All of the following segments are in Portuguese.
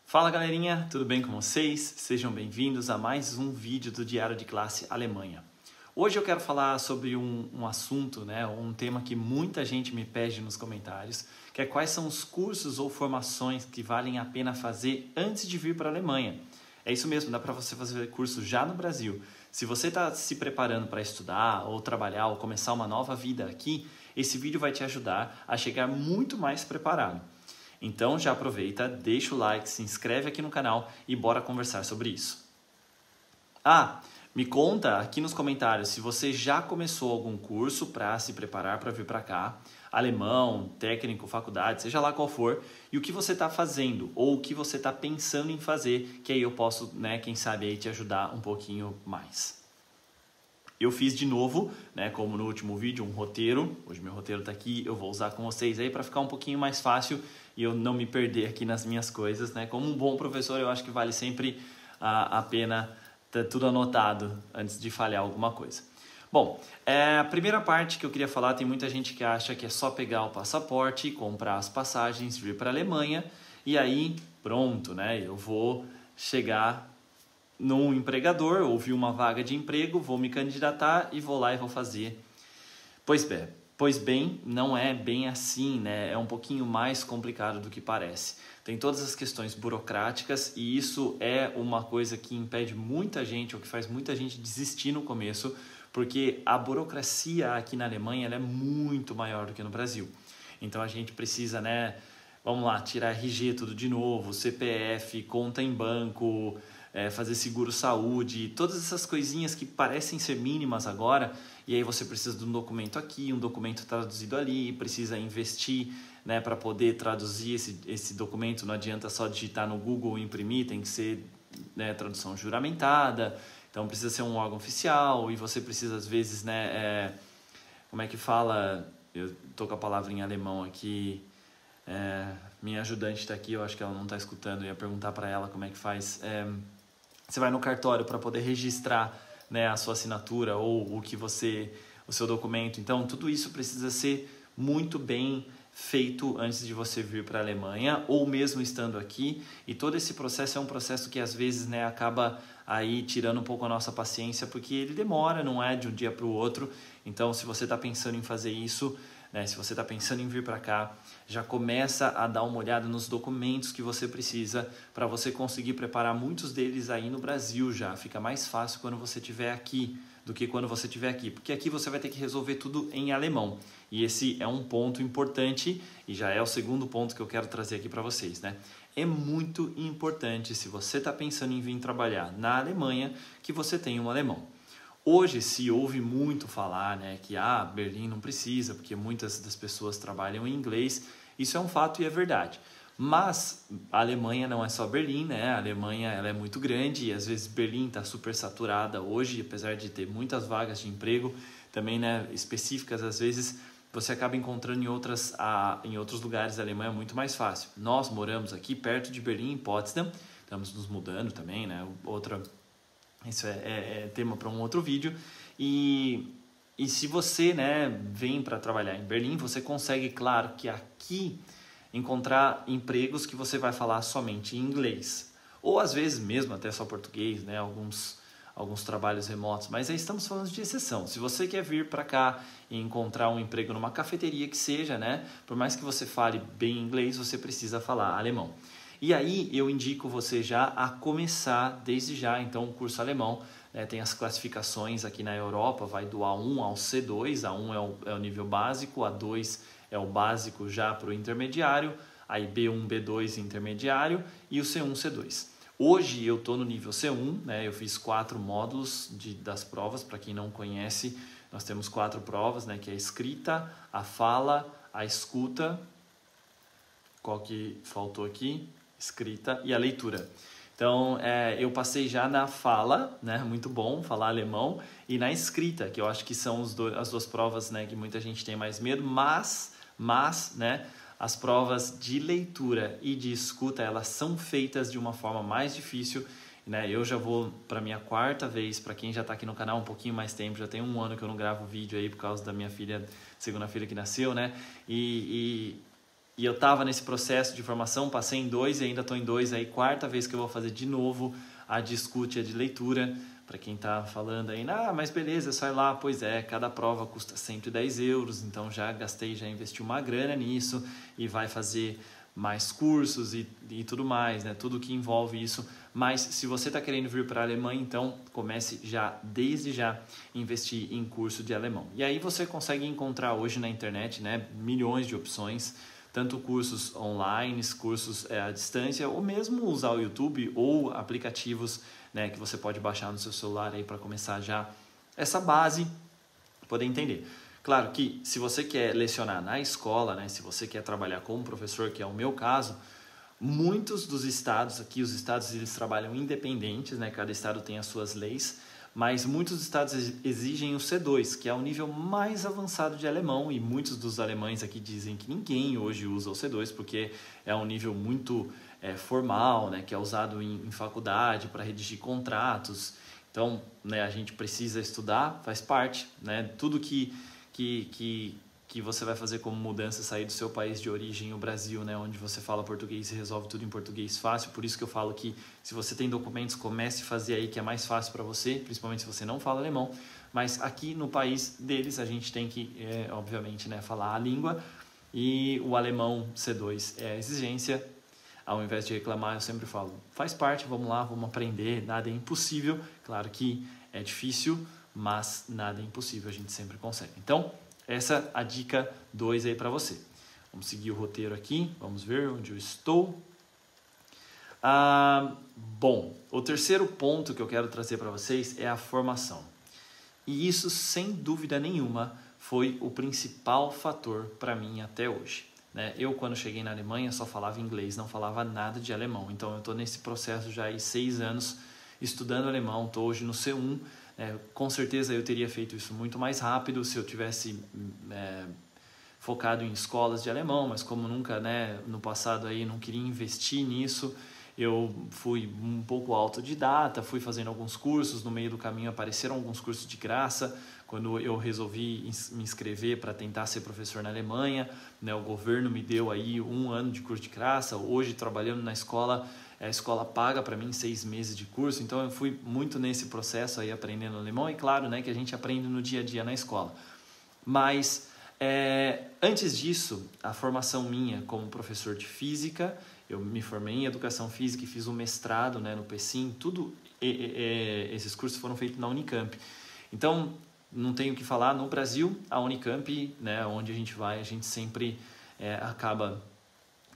Fala galerinha, tudo bem com vocês? Sejam bem-vindos a mais um vídeo do Diário de Classe Alemanha. Hoje eu quero falar sobre um assunto, um tema que muita gente me pede nos comentários, que é quais são os cursos ou formações que valem a pena fazer antes de vir para a Alemanha. É isso mesmo, dá para você fazer curso já no Brasil. Se você está se preparando para estudar ou trabalhar ou começar uma nova vida aqui, esse vídeo vai te ajudar a chegar muito mais preparado. Então já aproveita, deixa o like, se inscreve aqui no canal e bora conversar sobre isso. Me conta aqui nos comentários se você já começou algum curso para se preparar para vir para cá, alemão, técnico, faculdade, seja lá qual for, e o que você está fazendo ou o que você está pensando em fazer, que aí eu posso, quem sabe aí te ajudar um pouquinho mais. Eu fiz de novo, como no último vídeo, um roteiro. Hoje meu roteiro está aqui, eu vou usar com vocês aí para ficar um pouquinho mais fácil e eu não me perder aqui nas minhas coisas, Como um bom professor, eu acho que vale sempre a pena ter tudo anotado antes de falhar alguma coisa. Bom, a primeira parte que eu queria falar, tem muita gente que acha que é só pegar o passaporte, comprar as passagens, vir para a Alemanha e aí pronto, eu vou chegar num empregador, ouvir uma vaga de emprego, vou me candidatar e vou lá e vou fazer. Pois bem, não é bem assim, É um pouquinho mais complicado do que parece. Tem todas as questões burocráticas e isso é uma coisa que impede muita gente, ou que faz muita gente desistir no começo, porque a burocracia aqui na Alemanha ela é muito maior do que no Brasil. Então a gente precisa, vamos lá, tirar RG tudo de novo, CPF, conta em banco, fazer seguro-saúde, todas essas coisinhas que parecem ser mínimas agora, e aí você precisa de um documento aqui, um documento traduzido ali, precisa investir para poder traduzir esse documento, não adianta só digitar no Google e imprimir, tem que ser tradução juramentada, então precisa ser um órgão oficial, e você precisa às vezes, como é que fala, eu estou com a palavra em alemão aqui, minha ajudante está aqui, eu acho que ela não está escutando, eu ia perguntar para ela como é que faz. Você vai no cartório para poder registrar a sua assinatura ou o seu documento. Então, tudo isso precisa ser muito bem feito antes de você vir para a Alemanha ou mesmo estando aqui. E todo esse processo é um processo que às vezes acaba aí tirando um pouco a nossa paciência, porque ele demora, não é de um dia para o outro. Então, se você está pensando em fazer isso, se você está pensando em vir para cá, já começa a dar uma olhada nos documentos que você precisa para você conseguir preparar muitos deles aí no Brasil já. Fica mais fácil quando você estiver aqui do que quando você estiver aqui, porque aqui você vai ter que resolver tudo em alemão. E esse é um ponto importante e já é o segundo ponto que eu quero trazer aqui para vocês, É muito importante, se você está pensando em vir trabalhar na Alemanha, que você tenha um alemão. Hoje se ouve muito falar que Berlim não precisa, porque muitas das pessoas trabalham em inglês. Isso é um fato e é verdade. Mas a Alemanha não é só Berlim, A Alemanha ela é muito grande e às vezes Berlim está super saturada hoje, apesar de ter muitas vagas de emprego, também específicas, às vezes você acaba encontrando em outros lugares da Alemanha muito mais fácil. Nós moramos aqui perto de Berlim, em Potsdam, estamos nos mudando também, Isso é tema para um outro vídeo. E se você vem para trabalhar em Berlim, você consegue, claro, que aqui encontrar empregos que você vai falar somente em inglês. Ou às vezes mesmo até só português, alguns trabalhos remotos. Mas aí estamos falando de exceção. Se você quer vir para cá e encontrar um emprego numa cafeteria que seja, por mais que você fale bem inglês, você precisa falar alemão. E aí eu indico você já a começar desde já então o curso alemão. Tem as classificações aqui na Europa, vai do A1 ao C2, A1 é o nível básico, A2 é o básico já para o intermediário, aí B1, B2 intermediário e o C1, C2. Hoje eu estou no nível C1, eu fiz 4 módulos das provas, para quem não conhece, nós temos 4 provas, que é a escrita, a fala, a escuta, qual que faltou aqui? Escrita e a leitura. Então, eu passei já na fala, muito bom falar alemão, e na escrita, que eu acho que são as duas provas, que muita gente tem mais medo, mas as provas de leitura e de escuta, elas são feitas de uma forma mais difícil, Eu já vou para a minha 4ª vez, para quem já está aqui no canal um pouquinho mais tempo, já tem 1 ano que eu não gravo vídeo aí por causa da minha filha, segunda filha que nasceu, E E eu estava nesse processo de formação, passei em 2 e ainda estou em 2, aí 4ª vez que eu vou fazer de novo a Discute de leitura. Para quem está falando aí, mas beleza, sai lá. Pois é, cada prova custa 110 euros, então já investi uma grana nisso e vai fazer mais cursos e tudo mais, né? Tudo que envolve isso. Mas se você está querendo vir para a Alemanha, então comece desde já, investir em curso de alemão. E aí você consegue encontrar hoje na internet, né, milhões de opções, tanto cursos online, cursos à distância, ou mesmo usar o YouTube ou aplicativos, né, que você pode baixar no seu celular aí para começar já essa base, poder entender. Claro que se você quer lecionar na escola, né, se você quer trabalhar como professor, que é o meu caso, muitos dos estados aqui, os estados eles trabalham independentes, né, cada estado tem as suas leis, mas muitos estados exigem o C2, que é o nível mais avançado de alemão, e muitos dos alemães aqui dizem que ninguém hoje usa o C2, porque é um nível muito formal, né, que é usado em faculdade para redigir contratos. Então, né, a gente precisa estudar, faz parte, né, tudo que você vai fazer como mudança, sair do seu país de origem, o Brasil, né, onde você fala português e resolve tudo em português fácil. Por isso que eu falo que se você tem documentos, comece a fazer aí, que é mais fácil para você, principalmente se você não fala alemão. Mas aqui no país deles a gente tem que, obviamente, né, falar a língua, e o alemão C2 é a exigência. Ao invés de reclamar, eu sempre falo, faz parte, vamos lá, vamos aprender, nada é impossível. Claro que é difícil, mas nada é impossível, a gente sempre consegue. Então, essa é a dica 2 aí para você. Vamos seguir o roteiro aqui, vamos ver onde eu estou. Bom, o terceiro ponto que eu quero trazer para vocês é a formação. E isso, sem dúvida nenhuma, foi o principal fator para mim até hoje. Né? Eu, quando cheguei na Alemanha, só falava inglês, não falava nada de alemão. Então, eu estou nesse processo já há 6 anos estudando alemão, estou hoje no C1. Com certeza eu teria feito isso muito mais rápido se eu tivesse focado em escolas de alemão, mas como nunca, né, no passado aí não queria investir nisso, eu fui um pouco autodidata, fui fazendo alguns cursos, no meio do caminho apareceram alguns cursos de graça. Quando eu resolvi me inscrever para tentar ser professor na Alemanha, né, o governo me deu aí 1 ano de curso de graça. Hoje, trabalhando na escola, a escola paga para mim 6 meses de curso, então eu fui muito nesse processo aí aprendendo alemão, e claro, né, que a gente aprende no dia a dia na escola. Mas antes disso, a formação minha como professor de física, eu me formei em educação física e fiz um mestrado, né, no PECIM, esses cursos foram feitos na Unicamp. Então, não tenho o que falar, no Brasil, a Unicamp, né, onde a gente vai, a gente sempre acaba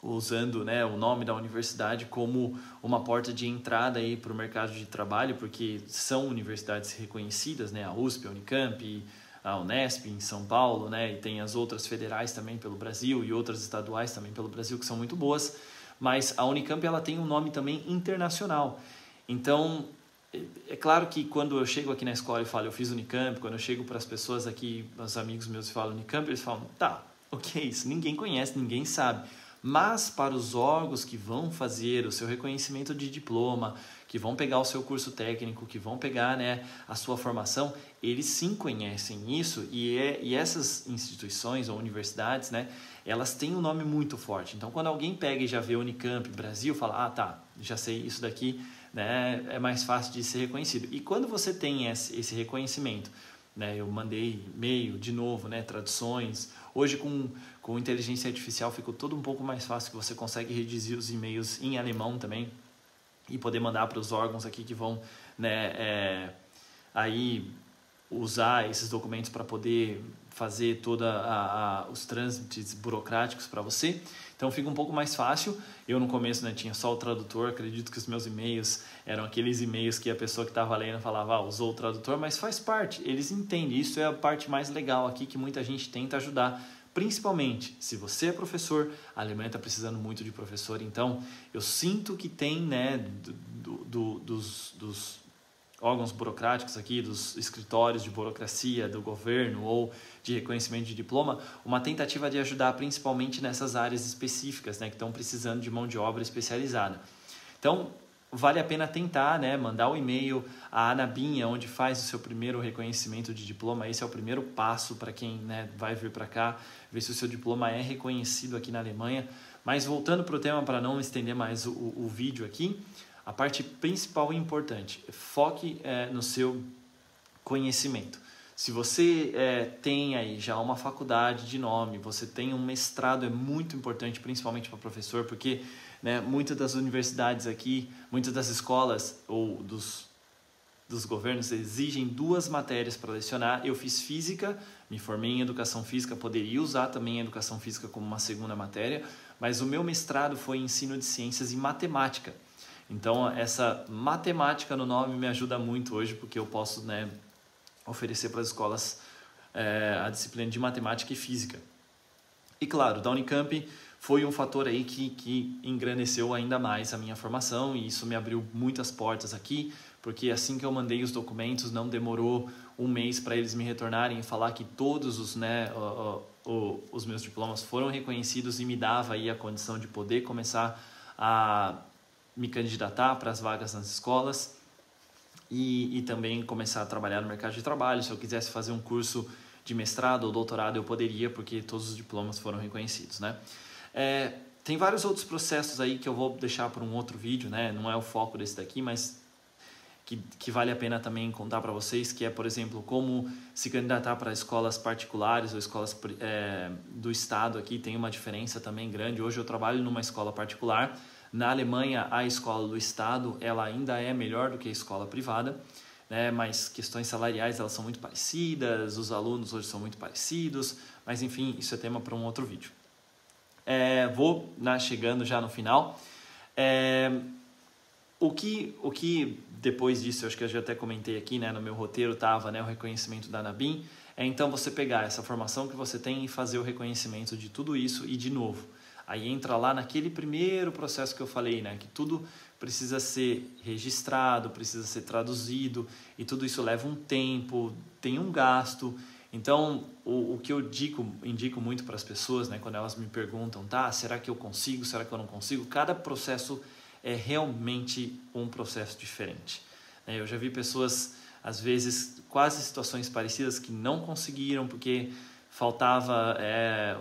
usando, né, o nome da universidade como uma porta de entrada para o mercado de trabalho, porque são universidades reconhecidas, né, a USP, a Unicamp, a Unesp em São Paulo, né, e tem as outras federais também pelo Brasil e outras estaduais também pelo Brasil que são muito boas, mas a Unicamp ela tem um nome também internacional. Então, é claro que quando eu chego aqui na escola e falo eu fiz Unicamp, quando eu chego para as pessoas aqui, os amigos meus e falo Unicamp, eles falam, tá, ok, isso ninguém conhece, ninguém sabe. Mas para os órgãos que vão fazer o seu reconhecimento de diploma, que vão pegar o seu curso técnico, que vão pegar, né, a sua formação, eles sim conhecem isso, e essas instituições ou universidades, né, elas têm um nome muito forte. Então, quando alguém pega e já vê Unicamp Brasil, fala, ah, tá, já sei isso daqui, né, é mais fácil de ser reconhecido. E quando você tem esse reconhecimento, né, eu mandei e-mail de novo, né, traduções. Hoje com inteligência artificial ficou tudo um pouco mais fácil, que você consegue redigir os e-mails em alemão também e poder mandar para os órgãos aqui que vão, né, aí usar esses documentos para poder fazer todos os trâmites burocráticos para você. Então fica um pouco mais fácil. Eu no começo, né, tinha só o tradutor, acredito que os meus e-mails eram aqueles e-mails que a pessoa que estava lendo falava, usou o tradutor, mas faz parte, eles entendem, isso é a parte mais legal aqui que muita gente tenta ajudar, principalmente se você é professor, a Alemanha está precisando muito de professor, então eu sinto que tem, né, dos órgãos burocráticos aqui, dos escritórios de burocracia, do governo ou de reconhecimento de diploma, uma tentativa de ajudar principalmente nessas áreas específicas, né, que estão precisando de mão de obra especializada. Então, vale a pena tentar, né? Mandar o e-mail. A Anabin é onde faz o seu primeiro reconhecimento de diploma. Esse é o primeiro passo para quem, né, vai vir para cá, ver se o seu diploma é reconhecido aqui na Alemanha. Mas voltando para o tema, para não estender mais o vídeo aqui, a parte principal e importante, foque no seu conhecimento. Se você tem aí já uma faculdade de nome, você tem um mestrado, é muito importante, principalmente para professor, porque, né, muitas das universidades aqui, muitas das escolas ou dos governos exigem 2 matérias para lecionar. Eu fiz física, me formei em educação física, poderia usar também a educação física como uma segunda matéria, mas o meu mestrado foi em ensino de ciências e matemática. Então, essa matemática no nome me ajuda muito hoje, porque eu posso, né, oferecer para as escolas a disciplina de matemática e física. E claro, da Unicamp foi um fator aí que engrandeceu ainda mais a minha formação, e isso me abriu muitas portas aqui, porque assim que eu mandei os documentos, não demorou um mês para eles me retornarem e falar que todos os, né, os meus diplomas foram reconhecidos, e me dava aí a condição de poder começar a me candidatar para as vagas nas escolas e também começar a trabalhar no mercado de trabalho. Se eu quisesse fazer um curso de mestrado ou doutorado, eu poderia, porque todos os diplomas foram reconhecidos, né? Tem vários outros processos aí que eu vou deixar para um outro vídeo, né? Não é o foco desse daqui, mas que vale a pena também contar para vocês, que é, por exemplo, como se candidatar para escolas particulares ou escolas do estado. Aqui tem uma diferença também grande. Hoje eu trabalho numa escola particular. Na Alemanha, a escola do estado, ela ainda é melhor do que a escola privada, né? Mas questões salariais, elas são muito parecidas, os alunos hoje são muito parecidos, mas enfim, isso é tema para um outro vídeo. Vou chegando já no final. O que depois disso, eu acho que eu já até comentei aqui, né, no meu roteiro estava, né, o reconhecimento da Anabin. Então você pegar essa formação que você tem e fazer o reconhecimento de tudo isso e de novo. Aí entra lá naquele primeiro processo que eu falei, né, que tudo precisa ser registrado, precisa ser traduzido, e tudo isso leva um tempo, tem um gasto. Então, o que eu indico muito para as pessoas, né, quando elas me perguntam, tá, será que eu consigo, será que eu não consigo? Cada processo é realmente um processo diferente. Eu já vi pessoas, às vezes, quase situações parecidas que não conseguiram porque faltava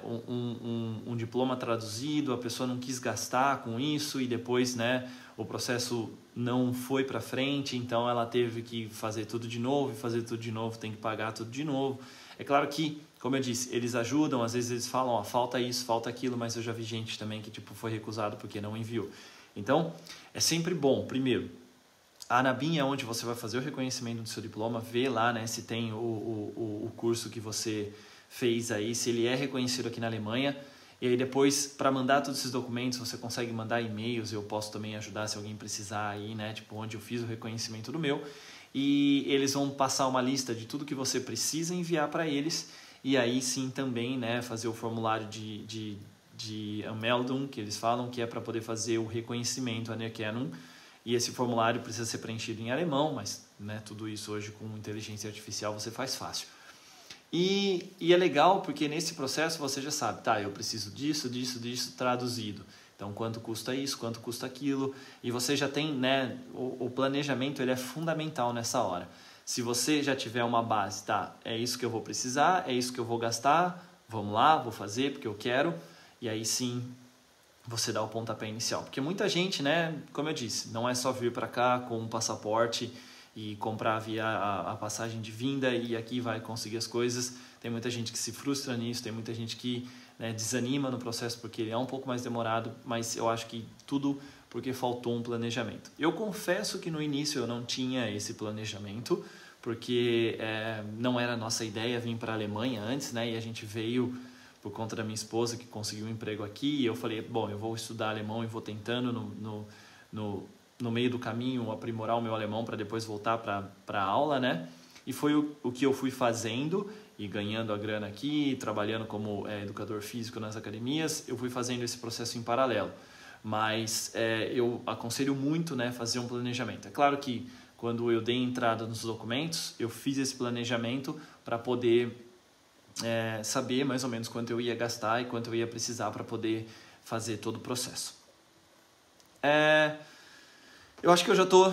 um diploma traduzido, a pessoa não quis gastar com isso e depois, né, o processo não foi para frente, então ela teve que fazer tudo de novo, e fazer tudo de novo tem que pagar tudo de novo. É claro que, como eu disse, eles ajudam, às vezes eles falam, falta isso, falta aquilo, mas eu já vi gente também que foi recusado porque não enviou. Então, é sempre bom, primeiro, a Anabin é onde você vai fazer o reconhecimento do seu diploma, ver lá, né, se tem o curso que você fez aí, se ele é reconhecido aqui na Alemanha. E aí depois, para mandar todos esses documentos, você consegue mandar e-mails, eu posso também ajudar se alguém precisar aí, né, tipo, onde eu fiz o reconhecimento do meu. E eles vão passar uma lista de tudo que você precisa enviar para eles, e aí sim também, né, fazer o formulário de Anmeldung, que eles falam, que é para poder fazer o reconhecimento Anerkennung, e esse formulário precisa ser preenchido em alemão, mas, né, tudo isso hoje com inteligência artificial você faz fácil. E é legal porque nesse processo você já sabe, tá, eu preciso disso traduzido. Então, quanto custa isso, quanto custa aquilo, e você já tem, né, o planejamento, ele é fundamental nessa hora. Se você já tiver uma base, tá, é isso que eu vou precisar, é isso que eu vou gastar, vamos lá, vou fazer porque eu quero, e aí sim você dá o pontapé inicial. Porque muita gente, né, como eu disse, não é só vir para cá com um passaporte e comprar via a passagem de vinda e aqui vai conseguir as coisas. Tem muita gente que se frustra nisso, tem muita gente que, né, desanima no processo porque ele é um pouco mais demorado, mas eu acho que tudo porque faltou um planejamento. Eu confesso que no início eu não tinha esse planejamento, porque não era a nossa ideia vir para a Alemanha antes, né, e a gente veio por conta da minha esposa que conseguiu um emprego aqui, e eu falei, bom, eu vou estudar alemão e vou tentando no meio do caminho aprimorar o meu alemão para depois voltar para a aula, né? E foi o que eu fui fazendo e ganhando a grana aqui, trabalhando como educador físico nas academias, eu fui fazendo esse processo em paralelo. Mas eu aconselho muito, né, fazer um planejamento. É claro que quando eu dei entrada nos documentos, eu fiz esse planejamento para poder saber mais ou menos quanto eu ia gastar e quanto eu ia precisar para poder fazer todo o processo. eu acho que eu já estou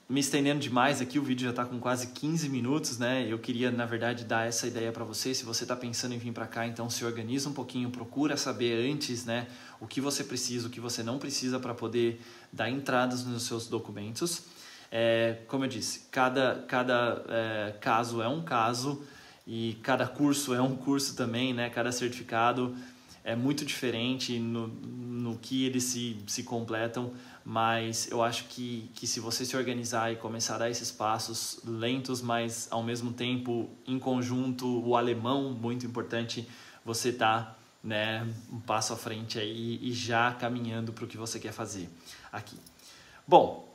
me estendendo demais aqui, o vídeo já está com quase 15 minutos, né? Eu queria, na verdade, dar essa ideia para você. Se você está pensando em vir para cá, então se organiza um pouquinho, procura saber antes, né, o que você precisa, o que você não precisa para poder dar entradas nos seus documentos. Como eu disse, cada caso é um caso e cada curso é um curso também, né? Cada certificado é muito diferente no que eles se completam, mas eu acho que se você se organizar e começar a dar esses passos lentos, mas ao mesmo tempo em conjunto, o alemão, muito importante, você está, né, um passo à frente aí e já caminhando para o que você quer fazer aqui. Bom,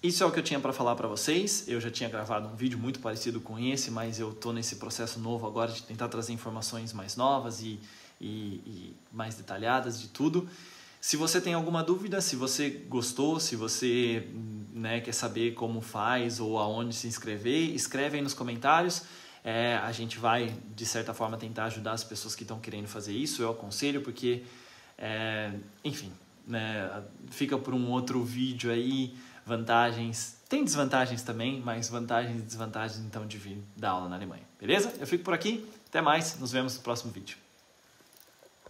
isso é o que eu tinha para falar para vocês. Eu já tinha gravado um vídeo muito parecido com esse, mas eu estou nesse processo novo agora de tentar trazer informações mais novas e mais detalhadas de tudo. Se você tem alguma dúvida, se você gostou, se você, né, quer saber como faz ou aonde se inscrever, escreve aí nos comentários. A gente vai, de certa forma, tentar ajudar as pessoas que estão querendo fazer isso. Eu aconselho porque, enfim, né, fica por um outro vídeo aí, vantagens, tem desvantagens também, mas vantagens e desvantagens então de vir dar aula na Alemanha. Beleza? Eu fico por aqui, até mais, nos vemos no próximo vídeo.